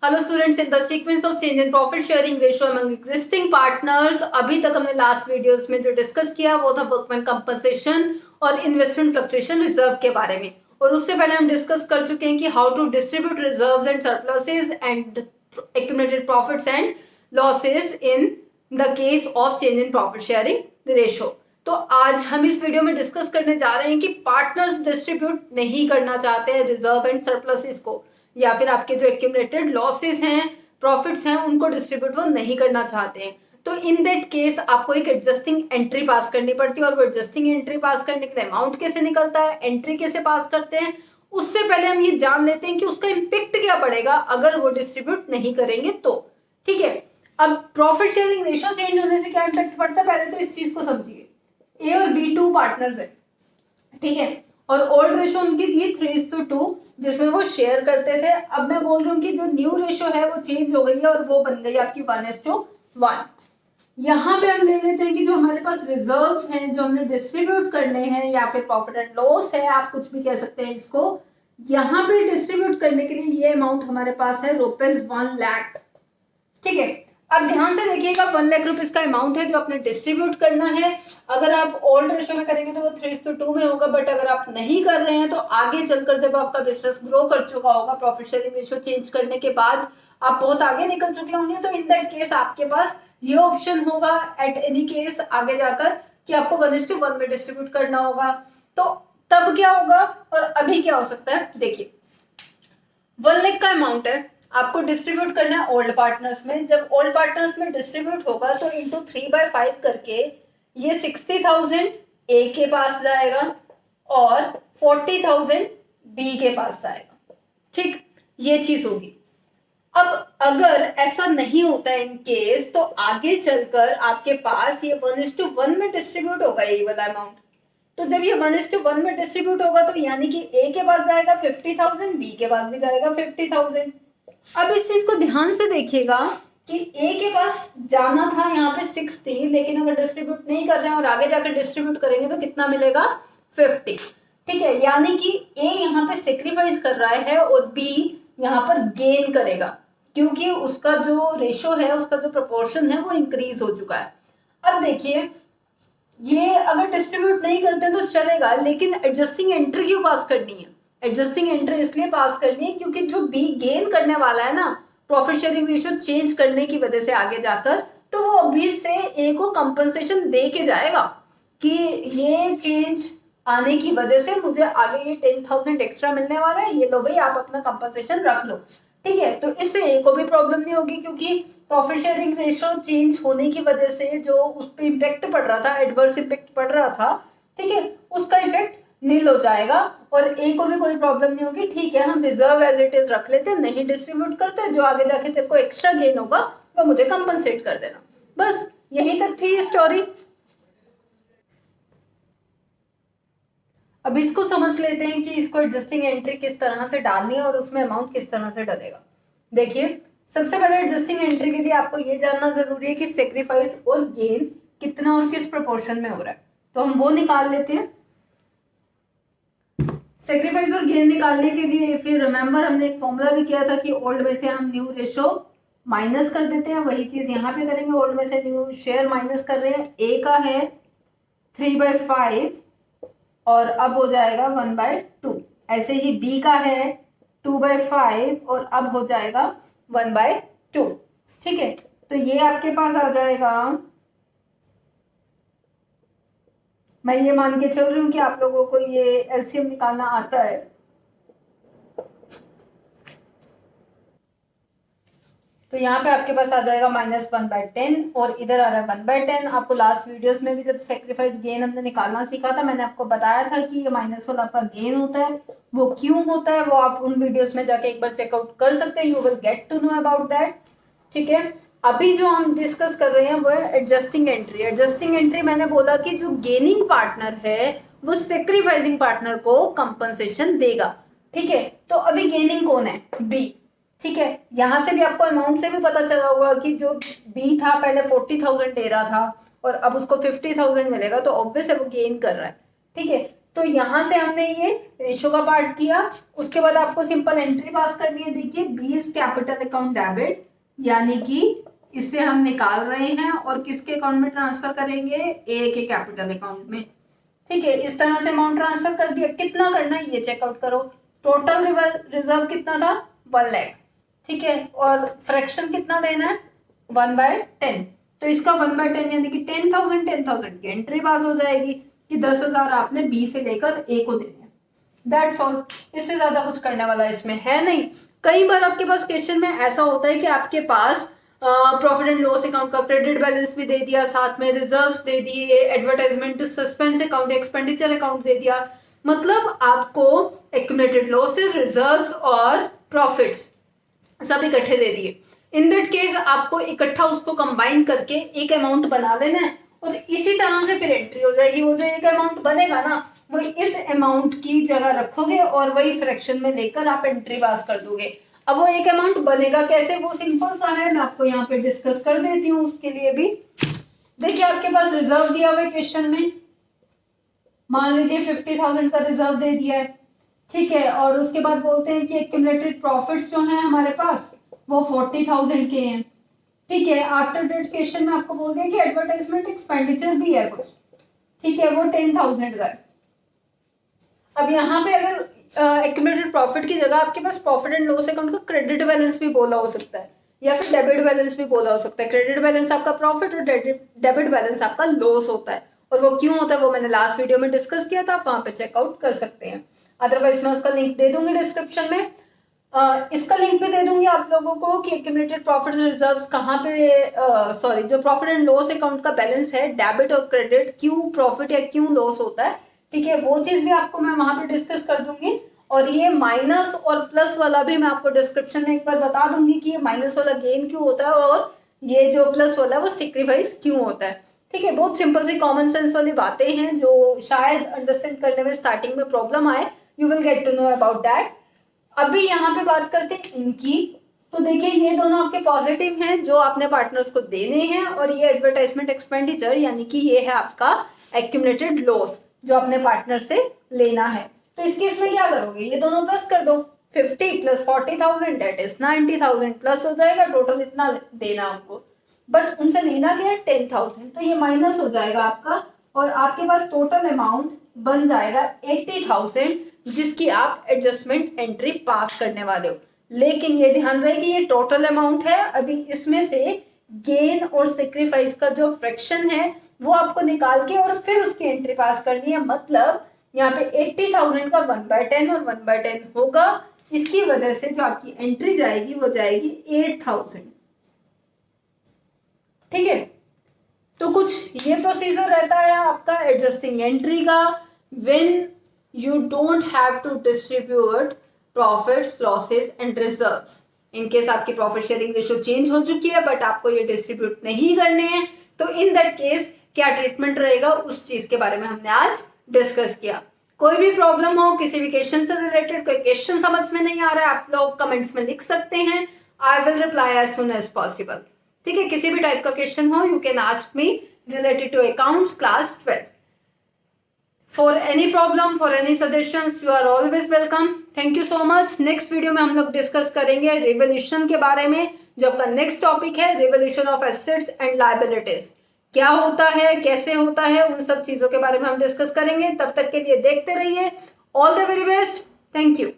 Hello students, in the sequence of change in profit sharing ratio among existing partners, अभी तक हमने last videos में जो discuss किया वो था वर्कमैन कंपनसेशन और इन्वेस्टमेंट फ्लक्चुएशन रिजर्व के बारे में। और उससे पहले हम डिस्कस कर चुके हैं कि how to distribute reserves and surpluses and accumulated profits and losses in the case of change in profit sharing ratio. तो आज हम इस वीडियो में डिस्कस करने जा रहे हैं कि पार्टनर्स डिस्ट्रीब्यूट नहीं करना चाहते हैं रिजर्व एंड सरप्लसेस को, या फिर आपके जो एक्यूमुलेटेड लॉसेस हैं, प्रॉफिट्स हैं, उनको डिस्ट्रीब्यूट वो नहीं करना चाहते हैं। तो इन दैट केस आपको एक एडजस्टिंग एंट्री पास करनी पड़ती है, और वो एडजस्टिंग एंट्री पास करने के लिए अमाउंट कैसे निकलता है, एंट्री कैसे पास करते हैं, उससे पहले हम ये जान लेते हैं कि उसका इम्पैक्ट क्या पड़ेगा अगर वो डिस्ट्रीब्यूट नहीं करेंगे तो। ठीक है, अब प्रॉफिट शेयरिंग रेशियो चेंज होने से क्या इम्पैक्ट पड़ता है, पहले तो इस चीज को समझिए। ए और बी टू पार्टनर्स है, ठीक है, और ओल्ड रेशो उनकी थी 3:2 जिसमें वो शेयर करते थे। अब मैं बोल रही हूँ कि जो न्यू रेशो है वो चेंज हो गई है और वो बन गई आपकी 1:1। यहाँ पे हम ले लेते हैं कि जो हमारे पास रिजर्व्स हैं जो हमने डिस्ट्रीब्यूट करने हैं, या फिर प्रॉफिट एंड लॉस है, आप कुछ भी कह सकते हैं इसको, यहाँ पे डिस्ट्रीब्यूट करने के लिए ये अमाउंट हमारे पास है ₹1,00,000। ठीक है, अब ध्यान से देखिएगा, 1,00,000 रुपीज का अमाउंट है जो आपने डिस्ट्रीब्यूट करना है। अगर आप ओल्ड रेशो में करेंगे तो वो 3:2 में होगा, बट अगर आप नहीं कर रहे हैं तो आगे चलकर जब आपका बिजनेस ग्रो कर चुका होगा, प्रॉफिट शेयरिंग रेशो चेंज करने के बाद आप बहुत आगे निकल चुके होंगे, तो इन दैट केस आपके पास ये ऑप्शन होगा एट एनी केस आगे जाकर कि आपको 1:1 में डिस्ट्रीब्यूट करना होगा। तो तब क्या होगा और अभी क्या हो सकता है, देखिए 1,00,000 का अमाउंट है, आपको डिस्ट्रीब्यूट करना है ओल्ड पार्टनर्स में। जब ओल्ड पार्टनर्स में डिस्ट्रीब्यूट होगा तो इंटू 3/5 करके ये 60,000 ए के पास जाएगा और 40,000 बी के पास जाएगा। ठीक, ये चीज होगी। अब अगर ऐसा नहीं होता है इन केस, तो आगे चलकर आपके पास ये 1:1 में डिस्ट्रीब्यूट होगा ये वाला अमाउंट। तो जब ये 1:1 में डिस्ट्रीब्यूट होगा तो यानी कि ए के पास जाएगा 50,000, बी के पास भी जाएगा 50,000। अब इस चीज को ध्यान से देखिएगा कि ए के पास जाना था यहाँ पे 60, लेकिन अगर डिस्ट्रीब्यूट नहीं कर रहे हैं और आगे जाकर डिस्ट्रीब्यूट करेंगे तो कितना मिलेगा, 50। ठीक है, यानी कि ए यहाँ पे सेक्रीफाइस कर रहा है और बी यहाँ पर गेन करेगा, क्योंकि उसका जो रेशो है, उसका जो प्रोपोर्शन है वो इंक्रीज हो चुका है। अब देखिए, ये अगर डिस्ट्रीब्यूट नहीं करते तो चलेगा, लेकिन एडजस्टिंग एंट्री क्यों पास करनी है? एडजस्टिंग एंट्री इसलिए पास करनी है क्योंकि जो बी गेन करने वाला है ना प्रॉफिट शेयरिंग रेशियो चेंज करने की वजह से आगे जाकर, तो वो अभी से ए को कंपनसेशन दे के जाएगा कि ये चेंज आने की वजह से मुझे आगे ये 10,000 एक्स्ट्रा मिलने वाला है, ये लो भाई आप अपना कंपनसेशन रख लो। ठीक है, तो इससे ए को भी प्रॉब्लम नहीं होगी, क्योंकि प्रॉफिट शेयरिंग रेशियो चेंज होने की वजह से जो उस पर इम्पैक्ट पड़ रहा था, एडवर्स इम्पैक्ट पड़ रहा था, ठीक है, उसका इफेक्ट नील हो जाएगा और ए को भी कोई प्रॉब्लम नहीं होगी। ठीक है, हम रिजर्व एज इट इज रख लेते, नहीं डिस्ट्रीब्यूट करते, जो आगे जाके तेरे को एक्स्ट्रा गेन होगा वो मुझे कंपनसेट कर देना। बस यही तक थी ये स्टोरी। अब इसको समझ लेते हैं कि इसको एडजस्टिंग एंट्री किस तरह से डालनी है और उसमें अमाउंट किस तरह से डलेगा। देखिए, सबसे पहले एडजस्टिंग एंट्री के लिए आपको ये जानना जरूरी है कि सेक्रीफाइस और गेन कितना और किस प्रोपोर्शन में हो रहा है, तो हम वो निकाल लेते हैं। सेक्रीफाइस और गेन निकालने के लिए इफ यू रिमेंबर हमने एक फॉर्मूला भी किया था कि ओल्ड में से हम न्यू रेशो माइनस कर देते हैं, वही चीज यहाँ पे करेंगे। ओल्ड में से न्यू शेयर माइनस कर रहे हैं, ए का है 3/5 और अब हो जाएगा 1/2। ऐसे ही बी का है 2/5 और अब हो जाएगा 1/2। ठीक है, तो ये आपके पास आ जाएगा, मैं ये मान के चल रही हूँ कि आप लोगों को ये एलसीएम निकालना आता है। तो यहाँ पे आपके पास आ जाएगा -1/10 और इधर आ रहा है 1/10। आपको लास्ट वीडियोस में भी जब सेक्रीफाइस गेन हमने निकालना सीखा था, मैंने आपको बताया था कि ये माइनस वाला आपका गेन होता है। वो क्यों होता है वो आप उन वीडियोस में जाके एक बार चेकआउट कर सकते हैं, you will get to know about that. ठीक है, अभी जो हम डिस्कस कर रहे हैं वो है एडजस्टिंग एंट्री। एडजस्टिंग एंट्री मैंने बोला कि जो गेनिंग पार्टनर है वो सेक्रीफाइसिंग पार्टनर को कंपनसेशन देगा। ठीक है, तो अभी गेनिंग कौन है, बी। ठीक है, यहां से भी आपको अमाउंट से भी पता चला होगा कि जो बी था पहले 40,000 दे रहा था और अब उसको 50,000 मिलेगा, तो ऑब्वियस है वो गेन कर रहा है। ठीक है, तो यहाँ से हमने ये रेशो का पार्ट किया। उसके बाद आपको सिंपल एंट्री पास करनी है। देखिए B is capital account debit, यानी कि इससे हम निकाल रहे हैं और किसके अकाउंट में ट्रांसफर करेंगे, ए के कैपिटल अकाउंट में। ठीक है, इस तरह से अमाउंट ट्रांसफर कर दिया। कितना करना है ये चेकआउट करो। टोटल रिजर्व कितना था, 1 लाख। ठीक है, और फ्रैक्शन कितना देना है, 1/10। तो इसका 1/10 यानी कि 10,000 की एंट्री पास हो जाएगी कि 10,000 आपने बी से लेकर ए को देने हैं। That's all. इससे ज्यादा कुछ करने वाला इसमें है नहीं। कई बार आपके पास क्वेश्चन में ऐसा होता है कि आपके पास प्रॉफिट एंड लॉस अकाउंट का क्रेडिट बैलेंस भी दे दिया, साथ में रिजर्व्स दे दिए, advertisement suspense account, expenditure account दे दिया। मतलब आपको एक्यूमुलेटेड लॉसेस, रिजर्व्स और प्रॉफिट्स सब इकट्ठे दे दिए। इन दैट केस आपको इकट्ठा उसको कंबाइन करके एक अमाउंट बना लेना है और इसी तरह से फिर एंट्री हो जाएगी। वो जो एक अमाउंट बनेगा ना, वो इस अमाउंट की जगह रखोगे और वही फ्रैक्शन में लेकर आप एंट्री पास कर दोगे। अब वो एक अमाउंट बनेगा कैसे, वो सिंपल सा है, मैं आपको यहाँ पे डिस्कस कर देती हूँ उसके लिए भी। देखिए आपके पास रिजर्व दिया हुआ है क्वेश्चन में, मान लीजिए 50,000 का रिजर्व दे दिया है। ठीक है, और उसके बाद बोलते हैं कि एक्यूमुलेटेड प्रॉफिट्स जो हैं हमारे पास वो 40,000 के हैं। ठीक है, आफ्टर डेट क्वेश्चन में आपको बोल दिया कि एडवर्टाइजमेंट एक्सपेंडिचर भी है कुछ। ठीक है, वो 10,000 का है। अब यहाँ पे अगर एक्यूमुलेटेड प्रॉफिट की जगह आपके पास प्रॉफिट एंड लॉस अकाउंट का क्रेडिट बैलेंस भी बोला हो सकता है या फिर डेबिट बैलेंस भी बोला हो सकता है। क्रेडिट बैलेंस आपका प्रॉफिट और डेबिट बैलेंस आपका लॉस होता है। और वो क्यों होता है वो मैंने लास्ट वीडियो में डिस्कस किया था, आप वहां पे चेकआउट कर सकते हैं। अदरवाइज मैं उसका लिंक दे दूंगी डिस्क्रिप्शन में। इसका लिंक भी दे दूंगी आप लोगों को कि एक्यूमुलेटेड प्रॉफिट रिजर्व्स कहाँ पे, सॉरी, जो प्रॉफिट एंड लॉस अकाउंट का बैलेंस है, डेबिट और क्रेडिट, क्यों प्रॉफिट या क्यों लॉस होता है। ठीक है, वो चीज भी आपको मैं वहां पे डिस्कस कर दूंगी। और ये माइनस और प्लस वाला भी मैं आपको डिस्क्रिप्शन में एक बार बता दूंगी कि ये माइनस वाला गेन क्यों होता है और ये जो प्लस वाला है वो सेक्रीफाइस क्यों होता है। ठीक है, बहुत सिंपल सी कॉमन सेंस वाली बातें हैं जो शायद अंडरस्टैंड करने में स्टार्टिंग में प्रॉब्लम आए। You will get to know about that. अभी यहाँ पे बात करते हैं इनकी। तो देखिए ये दोनों आपके पॉजिटिव हैं जो आपने पार्टनर्स को देने हैं, और ये एडवर्टाइजमेंट एक्सपेंडिचर यानी कि ये है आपका एक्यूमुलेटेड लॉस जो अपने पार्टनर से लेना है। तो इस केस में क्या करोगे, ये दोनों प्लस कर दो। 50 प्लस 40,000 डेट इज 90,000 प्लस हो जाएगा, टोटल इतना देना आपको। बट उनसे लेना क्या है, 10,000, तो ये माइनस हो जाएगा आपका और आपके पास टोटल अमाउंट बन जाएगा 80,000 जिसकी आप एडजस्टमेंट एंट्री पास करने वाले हो। लेकिन ये ध्यान रहे कि ये टोटल अमाउंट है, अभी इसमें से गेन और सेक्रीफाइस का जो फ्रैक्शन है वो आपको निकाल के और फिर उसकी एंट्री पास करनी है। मतलब यहाँ पे 80,000 का 1/10 और 1/10 होगा। इसकी वजह से जो आपकी एंट्री जाएगी वो जाएगी 8,000। ठीक है, तो कुछ ये प्रोसीजर रहता है आपका एडजस्टिंग एंट्री का when you don't have to distribute profits, losses and reserves. In case आपकी प्रॉफिट शेयरिंग रेशियो चेंज हो चुकी है बट आपको ये डिस्ट्रीब्यूट नहीं करने हैं, तो इन दैट केस क्या ट्रीटमेंट रहेगा उस चीज के बारे में हमने आज डिस्कस किया। कोई भी प्रॉब्लम हो, किसी भी क्वेश्चन से रिलेटेड कोई क्वेश्चन समझ में नहीं आ रहा है, आप लोग कमेंट्स में लिख सकते हैं। I will reply as soon as possible. ठीक है, किसी भी टाइप का क्वेश्चन हो you can ask me related to accounts class 12। For any problem, for any suggestions, you are always welcome. Thank you so much. Next video में हम लोग discuss करेंगे रिवोल्यूशन के बारे में, जो आपका नेक्स्ट टॉपिक है, revolution of assets and liabilities. क्या होता है, कैसे होता है, उन सब चीजों के बारे में हम डिस्कस करेंगे। तब तक के लिए देखते रहिए। All the very best. Thank you.